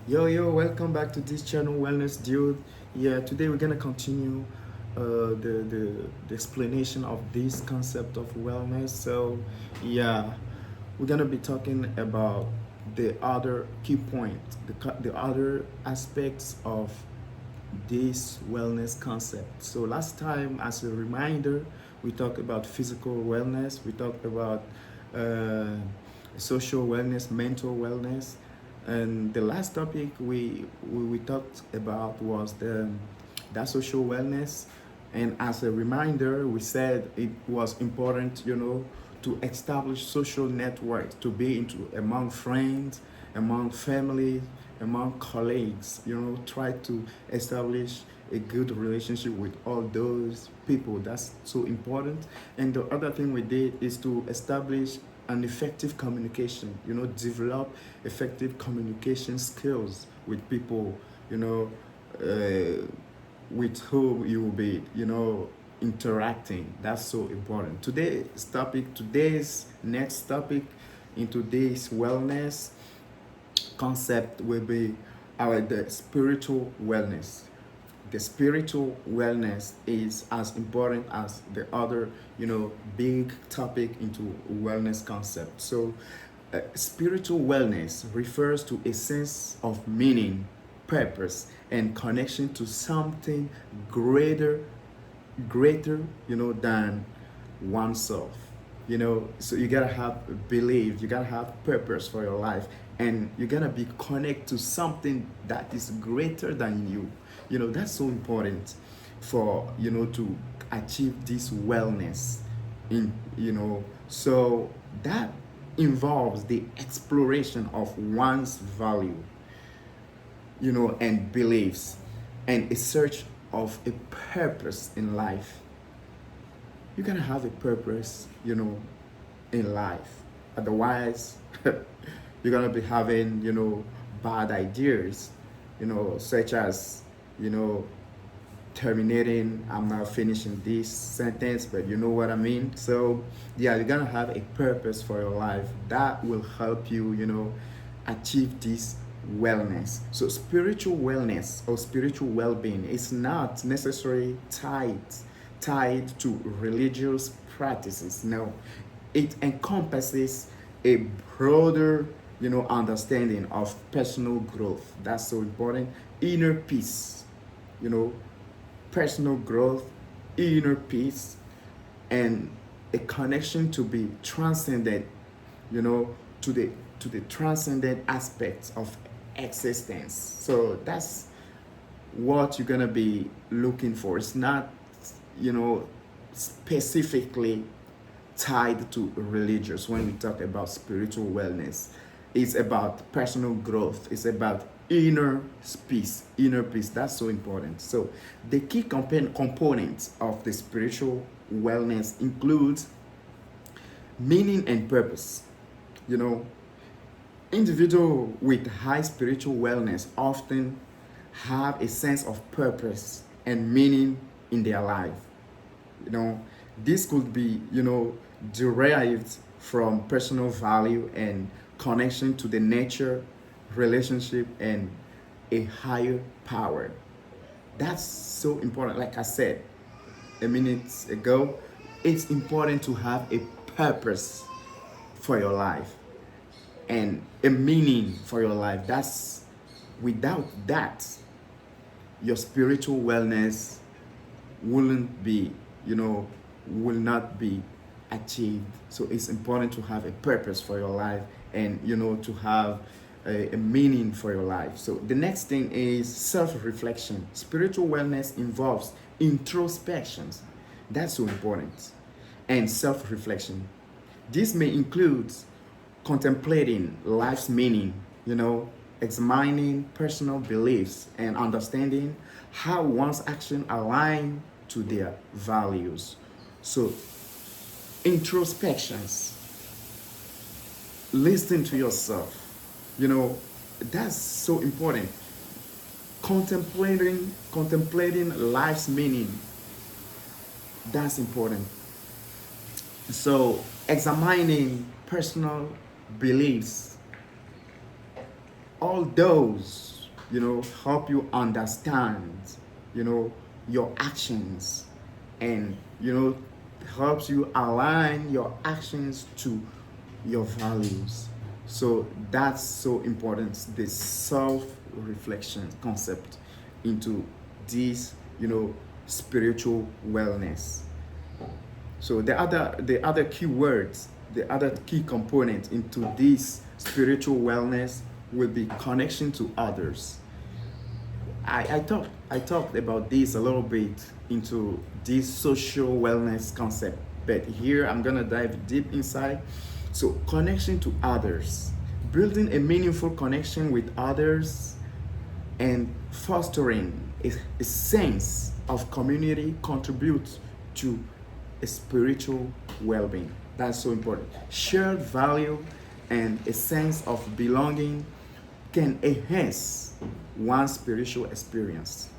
Welcome back to this channel, Wellness Dude. Yeah, today we're gonna continue the explanation of this concept of wellness. Yeah, we're gonna be talking about the other key point, the other aspects of this wellness concept. So last time, as a reminder, we talked about physical wellness, we talked about uh, social wellness, mental wellness, and the last topic we talked about was that social wellness. And as a reminder, we said it was important, to establish social networks, to be into among friends, among family, among colleagues, try to establish a good relationship with all those people. That's so important. And the other thing we did is to establish an effective communication, develop effective communication skills with people, you know, uh, with whom you will be, interacting. That's so important. Today's next topic in today's wellness concept will be the spiritual wellness. The spiritual wellness is as important as the other, big topic into wellness concept. Spiritual wellness refers to a sense of meaning, purpose, and connection to something greater, than oneself. So you gotta have belief, you gotta have purpose for your life, and you're gonna be connected to something that is greater than you. That's so important for to achieve this wellness so that involves the exploration of one's value, and beliefs, and a search of a purpose in life. You're gonna have a purpose, in life. Otherwise, you're gonna be having, bad ideas, such as, you know, terminating. I'm not finishing this sentence, but you know what I mean. So, yeah, you're gonna have a purpose for your life that will help you, achieve this wellness. So, spiritual wellness or spiritual well-being is not necessarily tied to religious practices. No, it encompasses a broader, understanding of personal growth. That's so important. Inner peace, you know, personal growth, inner peace, and a connection to be transcendent, to the transcendent aspects of existence. So that's what you're gonna be looking for. It's not, specifically tied to religious when we talk about spiritual wellness. It's about personal growth. It's about inner peace. Inner peace. That's so important. So the key components of the spiritual wellness includes meaning and purpose. You know, individuals with high spiritual wellness often have a sense of purpose and meaning in their life. You know, this could be, derived from personal value and connection to the nature, relationship, and a higher power. That's so important. Like I said a minute ago, it's important to have a purpose for your life and a meaning for your life. That's without that, your spiritual wellness wouldn't be, will not be achieved. So it's important to have a purpose for your life and, to have a meaning for your life. So the next thing is self-reflection. Spiritual wellness involves introspections. That's so important. And self-reflection. This may include contemplating life's meaning, examining personal beliefs and understanding how one's action align to their values. So introspections, listen to yourself, you know that's so important. Contemplating life's meaning, that's important. So examining personal beliefs all those, help you understand, your actions, and, helps you align your actions to your values. So that's so important, the self-reflection concept into this, spiritual wellness. So the other key words, the other key component into this spiritual wellness will be connection to others. I talked about this a little bit into this social wellness concept, but here I'm gonna dive deep inside. So connection to others, building a meaningful connection with others, and fostering a sense of community contributes to a spiritual well-being. That's so important. Shared value and a sense of belonging can enhance one's spiritual experience.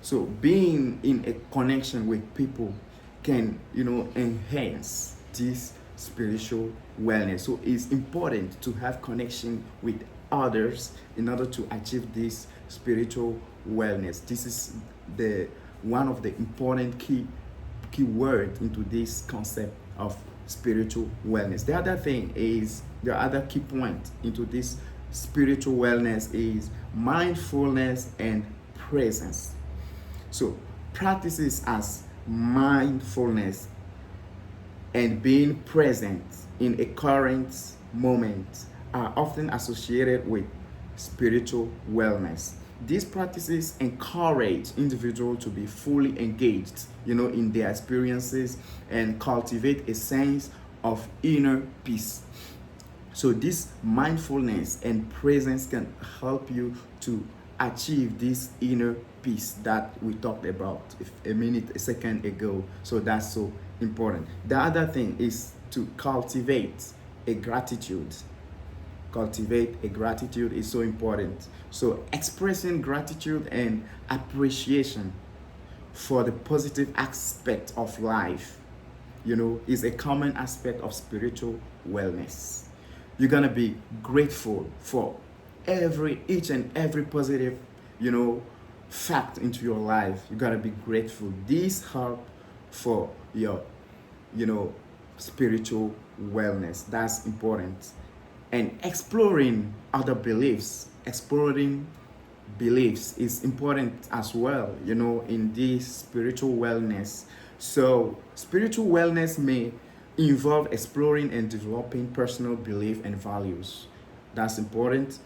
So being in a connection with people can, enhance this spiritual wellness. So it's important to have connection with others in order to achieve this spiritual wellness. This is the one of the important key word into this concept of spiritual wellness. The other key point into this spiritual wellness is mindfulness and presence. So practices as mindfulness and being present in a current moment are often associated with spiritual wellness. These practices encourage individuals to be fully engaged, in their experiences, and cultivate a sense of inner peace. So this mindfulness and presence can help you to achieve this inner peace that we talked about a second ago. So that's so important. The other thing is to cultivate a gratitude. Cultivate a gratitude is so important. So expressing gratitude and appreciation for the positive aspect of life, is a common aspect of spiritual wellness. You're gonna be grateful for each and every positive, fact into your life. You gotta be grateful. These help for your, spiritual wellness. That's important. And exploring beliefs is important as well, in this spiritual wellness. So spiritual wellness may involve exploring and developing personal belief and values. That's important.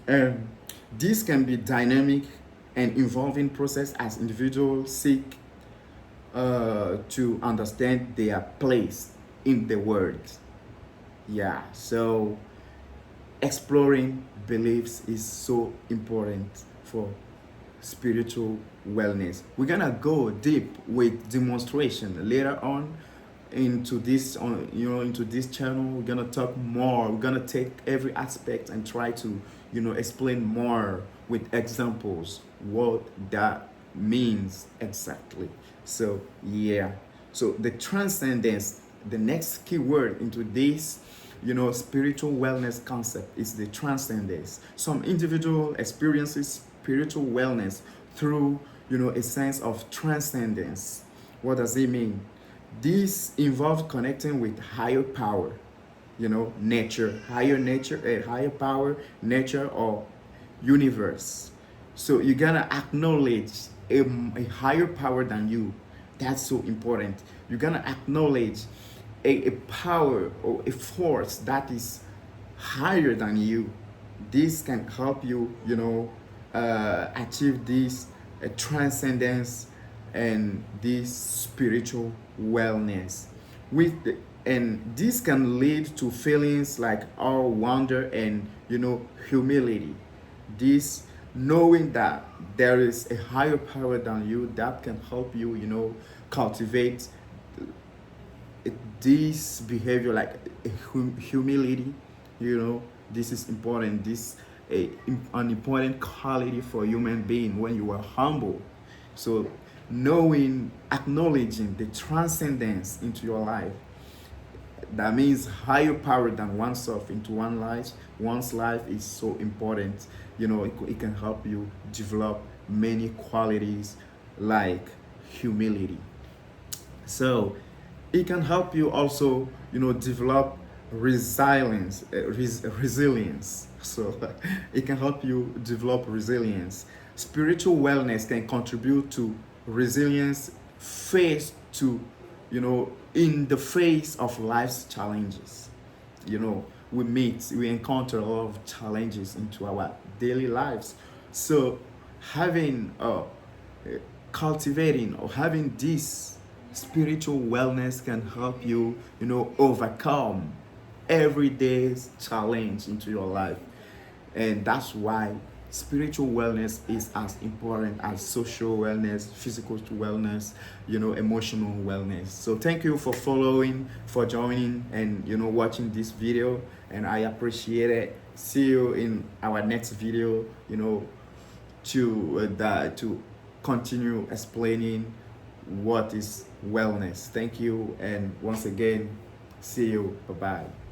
And this can be dynamic and involving process as individuals seek to understand their place in the world. Yeah, so exploring beliefs is so important for spiritual wellness. We're gonna go deep with demonstration later on into this channel. We're gonna talk more. We're gonna take every aspect and try to, explain more with examples what that means exactly. So yeah, so the transcendence, the next key word into this, spiritual wellness concept is the transcendence. Some individual experiences spiritual wellness through, a sense of transcendence. What does it mean? This involves connecting with higher power, nature, higher power, nature, or universe. So you gotta acknowledge a higher power than you. That's so important. You're gonna acknowledge a power or a force that is higher than you. This can help you, achieve this transcendence and this spiritual wellness. And this can lead to feelings like awe, wonder, and, humility. This knowing that there is a higher power than you that can help you, cultivate this behavior like humility. This is important. This an important quality for a human being when you are humble. So acknowledging the transcendence into your life, That means higher power than oneself into one's life is so important. It can help you develop many qualities like humility. So it can help you also, develop resilience. So it can help you develop resilience. Spiritual wellness can contribute to resilience face to, in the face of life's challenges. We encounter a lot of challenges into our daily lives. So having cultivating or having this spiritual wellness can help you, overcome everyday's challenge into your life. And that's why spiritual wellness is as important as social wellness, physical wellness, emotional wellness. So thank you for following, for joining, and watching this video. And I appreciate it. See you in our next video, to continue explaining what is wellness. Thank you, and once again, see you. Bye bye.